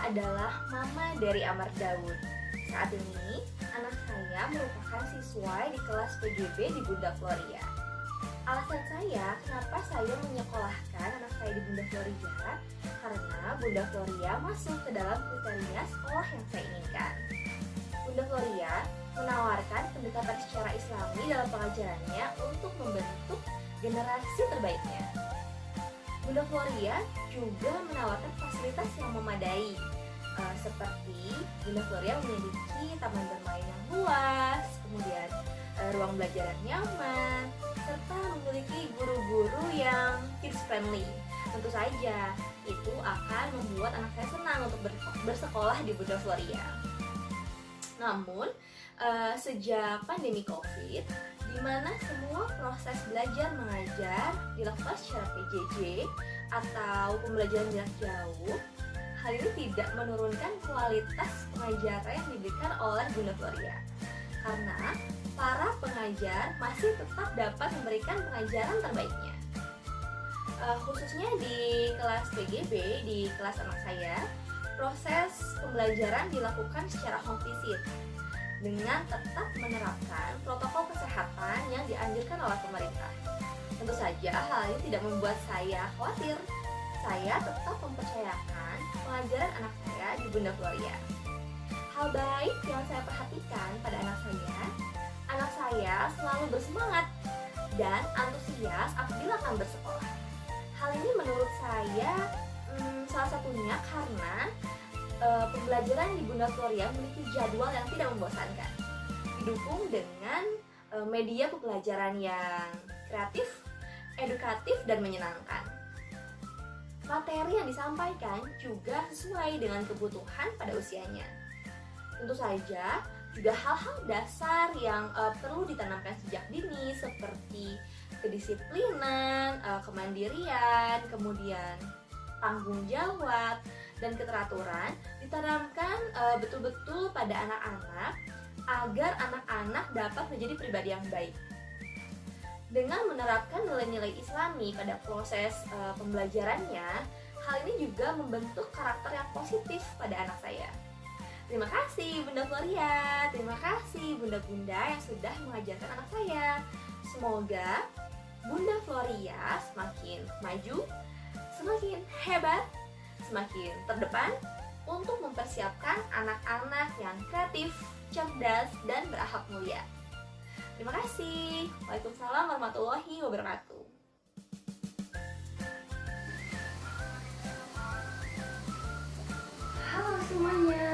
adalah mama dari Amar Daud. Saat ini, anak saya merupakan siswa di kelas PGB di Bunda Floria. Alasan saya kenapa saya menyekolahkan anak saya di Bunda Floria, karena Bunda Floria masuk ke dalam kriteria sekolah yang saya inginkan. Bunda Floria menawarkan pendekatan secara Islami dalam pengajarannya untuk membentuk generasi terbaiknya. Bunda Floria juga menawarkan fasilitas yang memadai, seperti Bunda Floria memiliki taman bermain yang luas, kemudian ruang belajar yang nyaman, serta memiliki guru-guru yang kids friendly. Tentu saja itu akan membuat anak saya senang untuk bersekolah di Bunda Floria. Namun sejak pandemi COVID, di mana semua proses belajar mengajar dilakukan secara PJJ atau pembelajaran jarak jauh, hal ini tidak menurunkan kualitas pengajaran yang diberikan oleh Bunda Floria, karena para pengajar masih tetap dapat memberikan pengajaran terbaiknya. Khususnya di kelas PGB, di kelas anak saya, proses pembelajaran dilakukan secara home visit dengan tetap menerapkan protokol kesehatan yang dianjurkan oleh pemerintah. Tentu saja hal ini tidak membuat saya khawatir. Saya tetap mempercayakan pengajaran anak saya di Bunda Floria. Hal baik yang saya perhatikan pada anak saya selalu bersemangat dan antusias apabila akan bersekolah. Hal ini menurut saya salah satunya karena pembelajaran di Bunda Floria memiliki jadwal yang tidak membosankan, didukung dengan media pembelajaran yang kreatif, edukatif, dan menyenangkan. Materi yang disampaikan juga sesuai dengan kebutuhan pada usianya. Tentu saja juga hal-hal dasar yang perlu ditanamkan sejak dini, seperti kedisiplinan, kemandirian, kemudian tanggung jawab, dan keteraturan ditanamkan betul-betul pada anak-anak agar anak-anak dapat menjadi pribadi yang baik. Dengan menerapkan nilai-nilai Islami pada proses pembelajarannya, hal ini juga membentuk karakter yang positif pada anak saya. Terima kasih Bunda Floria, terima kasih bunda-bunda yang sudah mengajarkan anak saya. Semoga Bunda Floria semakin maju, semakin hebat, semakin terdepan untuk mempersiapkan anak-anak yang kreatif, cerdas, dan berakhlak mulia. Terima kasih. Waalaikumsalam warahmatullahi wabarakatuh. Halo semuanya.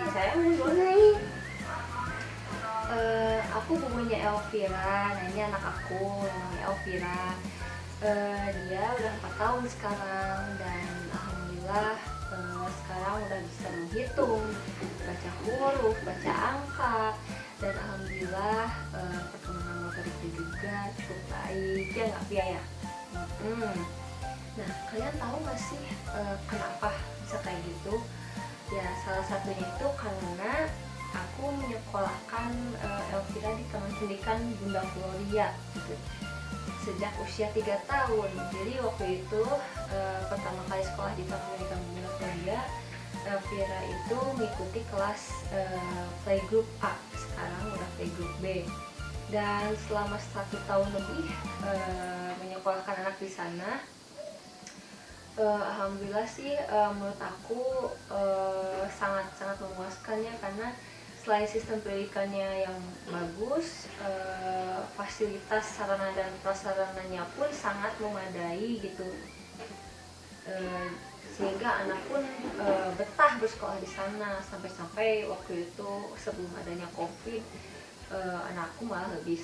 Saya mau nih. Aku bubunya Elvira. Nah ini anak aku namanya Elvira. Dia udah 4 tahun sekarang dan alhamdulillah sekarang udah bisa menghitung, baca huruf, baca angka, dan alhamdulillah perkembangan motoriknya juga cukup baik, ya nggak Pia ya? Nah kalian tahu nggak sih kenapa bisa kayak gitu? Ya salah satunya itu karena aku menyekolahkan Elvira di Taman Pendidikan Bunda Floria gitu, sejak usia 3 tahun. Jadi waktu itu pertama kali sekolah di Taman Pendidikan Bunda Floria, Elvira itu mengikuti kelas playgroup A, sekarang udah playgroup B. Dan selama 1 tahun lebih menyekolahkan anak di sana, alhamdulillah sih menurut aku sangat memuaskan ya, karena selain sistem pendidikannya yang bagus, fasilitas sarana dan prasarananya pun sangat memadai gitu, sehingga anak pun betah bersekolah di sana. Sampai-sampai waktu itu sebelum adanya COVID, anakku malah lebih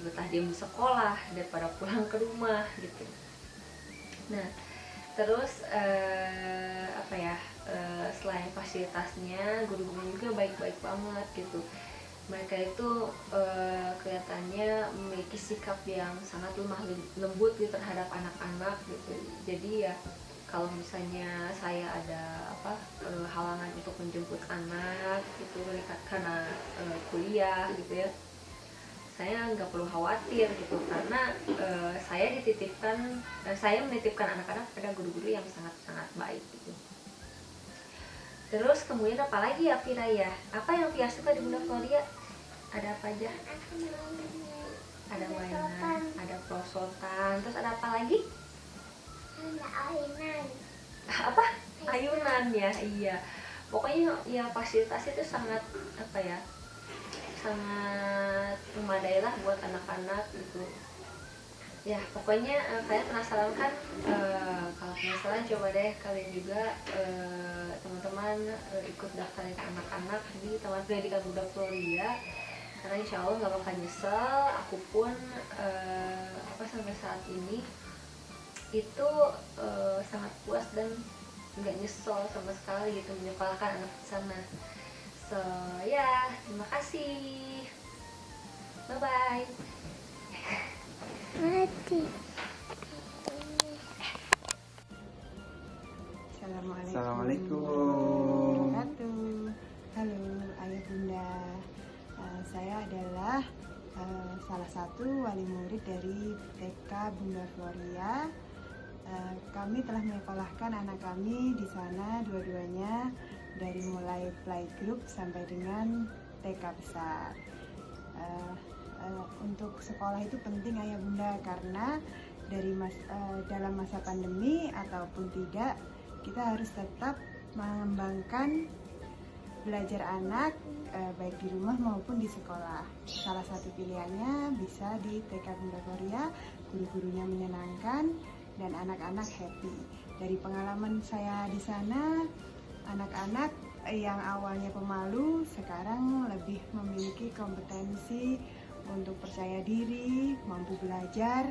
betah diam di sekolah daripada pulang ke rumah gitu. Nah terus selain fasilitasnya, guru-guru juga baik-baik banget gitu. Mereka itu kelihatannya memiliki sikap yang sangat lemah lembut gitu terhadap anak-anak gitu. Jadi ya kalau misalnya saya ada halangan untuk menjemput anak gitu karena kuliah gitu ya, saya nggak perlu khawatir gitu, karena saya menitipkan anak-anak pada guru-guru yang sangat-sangat baik gitu. Terus kemudian apa lagi ya Vira ya? Apa yang Vira suka di Bunda Floria? Ada apa aja? Ada mainan, ada perosotan, terus ada apa lagi? Ada ayunan. Apa? Ayunan ya, iya. Pokoknya ya fasilitasnya itu sangat apa ya? Sangat memadai lah buat anak-anak gitu. Ya pokoknya kalian penasaran kan? Kalau penasaran coba deh kalian juga teman-teman ikut daftarin anak-anak di Taman Pendidikan Bunda Floria, karena insya Allah nggak bakal nyesel. Aku pun sampai saat ini itu sangat puas dan nggak nyesel sama sekali gitu menyekolahkan anak di sana. So ya, terima kasih, bye bye. Mati. Assalamualaikum warahmatullahi. Halo ayah bunda. Saya adalah salah satu wali murid dari TK Bunda Floria. Kami telah menyekolahkan anak kami di sana dua-duanya dari mulai playgroup sampai dengan TK besar. Untuk sekolah itu penting ayah bunda, karena dalam masa pandemi ataupun tidak, kita harus tetap mengembangkan belajar anak baik di rumah maupun di sekolah. Salah satu pilihannya bisa di TK Bunda Floria, guru-gurunya menyenangkan dan anak-anak happy. Dari pengalaman saya di sana, anak-anak yang awalnya pemalu sekarang lebih memiliki kompetensi untuk percaya diri, mampu belajar,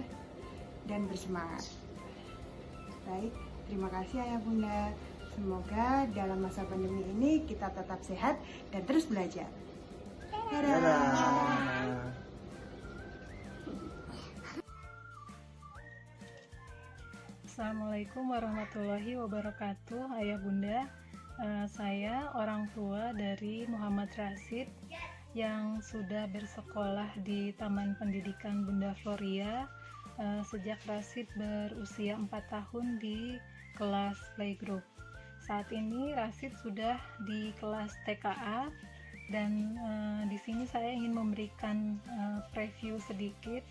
dan bersemangat. Baik, terima kasih ayah bunda. Semoga dalam masa pandemi ini kita tetap sehat dan terus belajar. Dadah. Dadah. Assalamualaikum warahmatullahi wabarakatuh. Ayah bunda, saya orang tua dari Muhammad Rasid yang sudah bersekolah di Taman Pendidikan Bunda Floria sejak Rasid berusia 4 tahun di kelas playgroup. Saat ini Rasid sudah di kelas TKA, dan di sini saya ingin memberikan preview sedikit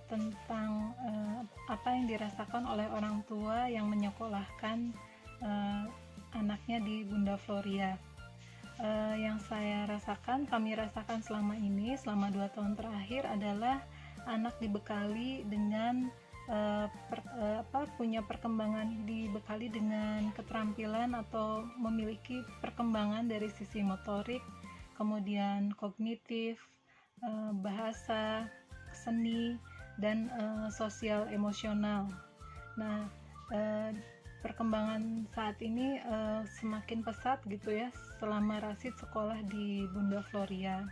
tentang apa yang dirasakan oleh orang tua yang menyekolahkan anaknya di Bunda Floria. Yang kami rasakan selama ini, selama 2 tahun terakhir, adalah anak dibekali dengan punya perkembangan, dibekali dengan keterampilan atau memiliki perkembangan dari sisi motorik, kemudian kognitif, bahasa, seni, dan sosial emosional. Nah, perkembangan saat ini semakin pesat gitu ya selama Rasid sekolah di Bunda Floria.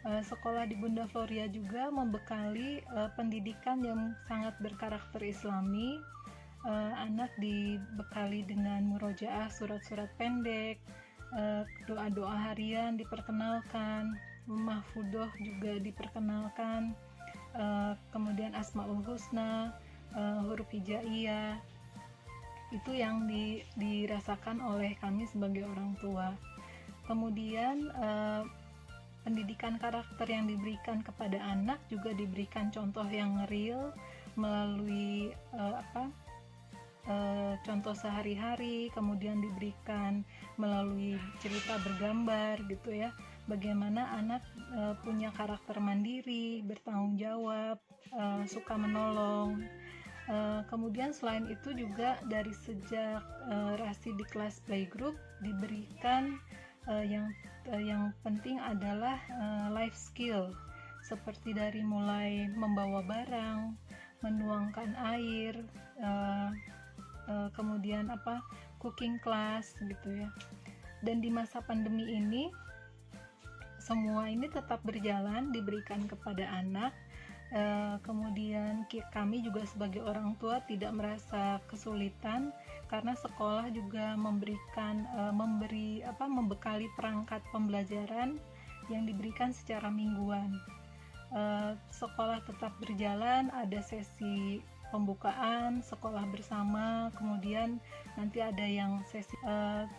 Sekolah di Bunda Floria juga membekali pendidikan yang sangat berkarakter Islami. Anak dibekali dengan murojaah, surat-surat pendek, doa-doa harian diperkenalkan, mahfudhoh juga diperkenalkan, kemudian Asmaul Husna, huruf hijaiyah. Itu yang dirasakan oleh kami sebagai orang tua. Kemudian pendidikan karakter yang diberikan kepada anak juga diberikan contoh yang real melalui contoh sehari-hari, kemudian diberikan melalui cerita bergambar gitu ya, bagaimana anak punya karakter mandiri, bertanggung jawab, suka menolong. Kemudian selain itu juga dari sejak Rasid di kelas playgroup diberikan yang penting adalah life skill, seperti dari mulai membawa barang, menuangkan air, kemudian cooking class gitu ya. Dan di masa pandemi ini semua ini tetap berjalan, diberikan kepada anak. Kemudian kami juga sebagai orang tua tidak merasa kesulitan, karena sekolah juga membekali perangkat pembelajaran yang diberikan secara mingguan. Sekolah tetap berjalan, ada sesi pembukaan, sekolah bersama, kemudian nanti ada yang sesi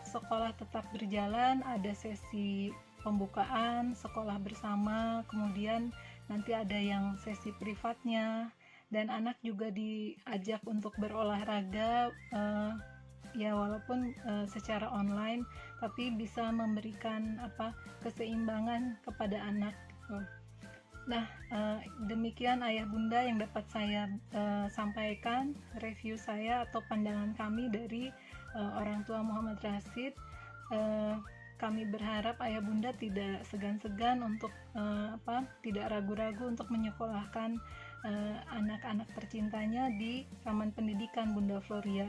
sekolah tetap berjalan, ada sesi pembukaan, sekolah bersama, kemudian nanti ada yang sesi privatnya, dan anak juga diajak untuk berolahraga, ya walaupun secara online, tapi bisa memberikan keseimbangan kepada anak gitu. Nah, demikian ayah bunda yang dapat saya sampaikan, review saya atau pandangan kami dari orang tua Muhammad Rashid. Kami berharap ayah bunda tidak segan-segan untuk tidak ragu-ragu untuk menyekolahkan anak-anak tercintanya di Taman Pendidikan Bunda Floria.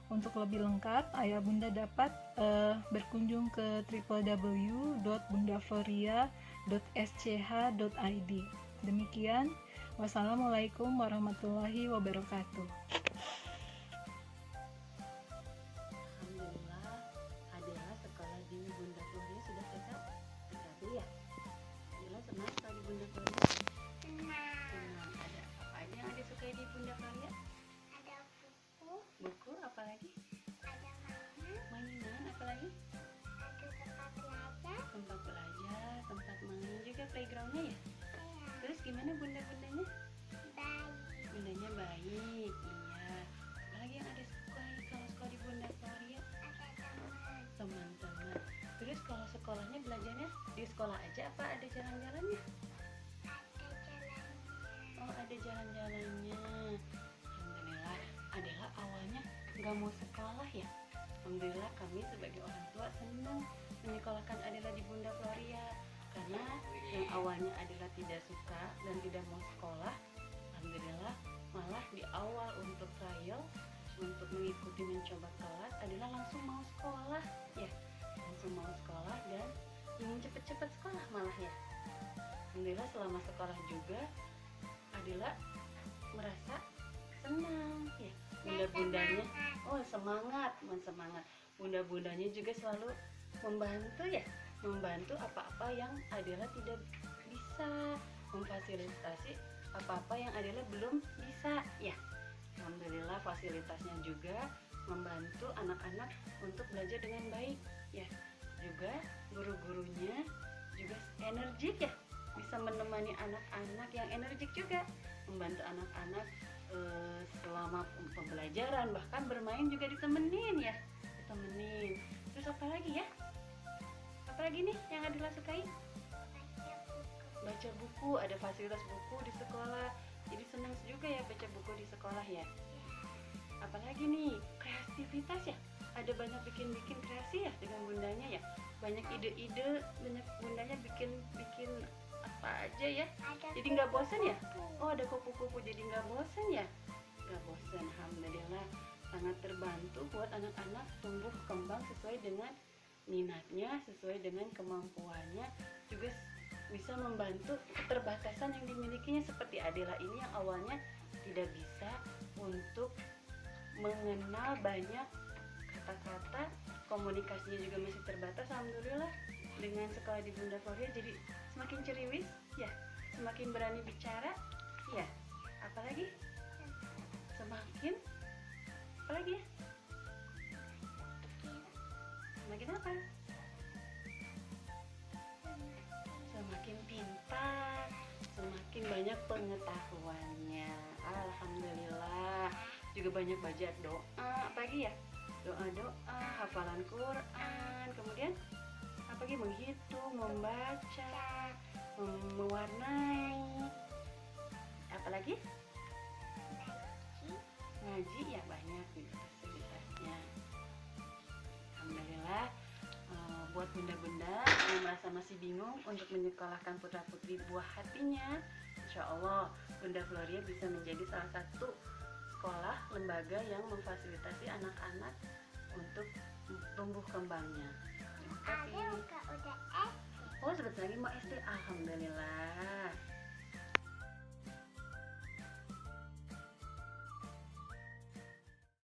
Untuk lebih lengkap, ayah bunda dapat berkunjung ke www.bundafloria.sch.id. Demikian, wassalamualaikum warahmatullahi wabarakatuh. Alhamdulillah, Adela sekolah di Bunda Floria sudah tetap ya. Adela senang sekali di Bunda Floria. Senang. Senang. Ada apa aja yang Ade sukai di Bunda Floria? Ada buku, Buku, apalagi? ada mainan, Mainan, apalagi? ada tempat belajar. Tempat belajar, tempat main juga playgroundnya ya. Terus gimana bunda-bundanya? Bayi, Bundanya baik, iya. Apalagi yang Ade sukai kalau sekolah di Bunda Floria? ada teman, Teman-teman. Terus kalau sekolahnya belajarnya di sekolah aja apa ada jalan-jalannya? ada jalannya. Oh, ada jalan-jalannya. Alhamdulillah, Adela awalnya nggak mau sekolah ya. Alhamdulillah kami sebagai orang tua senang menyekolahkan Adela di Bunda Floria, karena yang awalnya Adela tidak suka dan tidak mau sekolah, alhamdulillah malah di awal untuk trial, untuk mengikuti mencoba kelas, Adela langsung mau sekolah ya, langsung mau sekolah dan ingin cepet-cepet sekolah malah ya. Alhamdulillah selama sekolah juga Adela merasa senang ya. Bunda-bundanya semangat bunda-bundanya juga selalu membantu ya, membantu apa-apa yang Adela tidak bisa, memfasilitasi apa-apa yang Adela belum bisa ya. Alhamdulillah fasilitasnya juga membantu anak-anak untuk belajar dengan baik ya. Juga guru-gurunya juga energik ya, bisa menemani anak-anak yang energik juga, membantu anak-anak selama pembelajaran, bahkan bermain juga ditemenin ya, ditemenin. Terus apa lagi ya? Apa lagi nih yang Adela sukai? Baca buku, ada fasilitas buku di sekolah, jadi senang juga ya baca buku di sekolah ya. Apalagi nih, kreativitas ya, ada banyak bikin kreasi ya dengan bundanya ya, banyak ide-ide, banyak bundanya bikin apa aja ya, jadi nggak bosan ya. Oh, ada kupu-kupu, jadi nggak bosan ya, nggak bosan. Alhamdulillah sangat terbantu buat anak-anak tumbuh kembang sesuai dengan minatnya, sesuai dengan kemampuannya, juga bisa membantu keterbatasan yang dimilikinya, seperti Adela ini yang awalnya tidak bisa untuk mengenal banyak kata-kata, komunikasinya juga masih terbatas. Alhamdulillah dengan sekolah di Bunda Floria jadi semakin ceriwis ya, semakin berani bicara ya. Apalagi semakin apalagi ya, semakin apa, semakin pintar, semakin banyak pengetahuannya. Alhamdulillah juga banyak baca doa, apalagi ya, doa-doa, hafalan Quran, kemudian apalagi menghitung, membaca, mewarnai, apalagi ngaji ya, banyak gitu fasilitasnya. Alhamdulillah buat bunda-bunda yang merasa masih bingung untuk menyekolahkan putra-putri buah hatinya, insya Allah Bunda Floria bisa menjadi salah satu sekolah lembaga yang memfasilitasi anak-anak untuk tumbuh kembangnya. Terima kasih. Ada udah Oh, sebentar lagi mau SD. Alhamdulillah.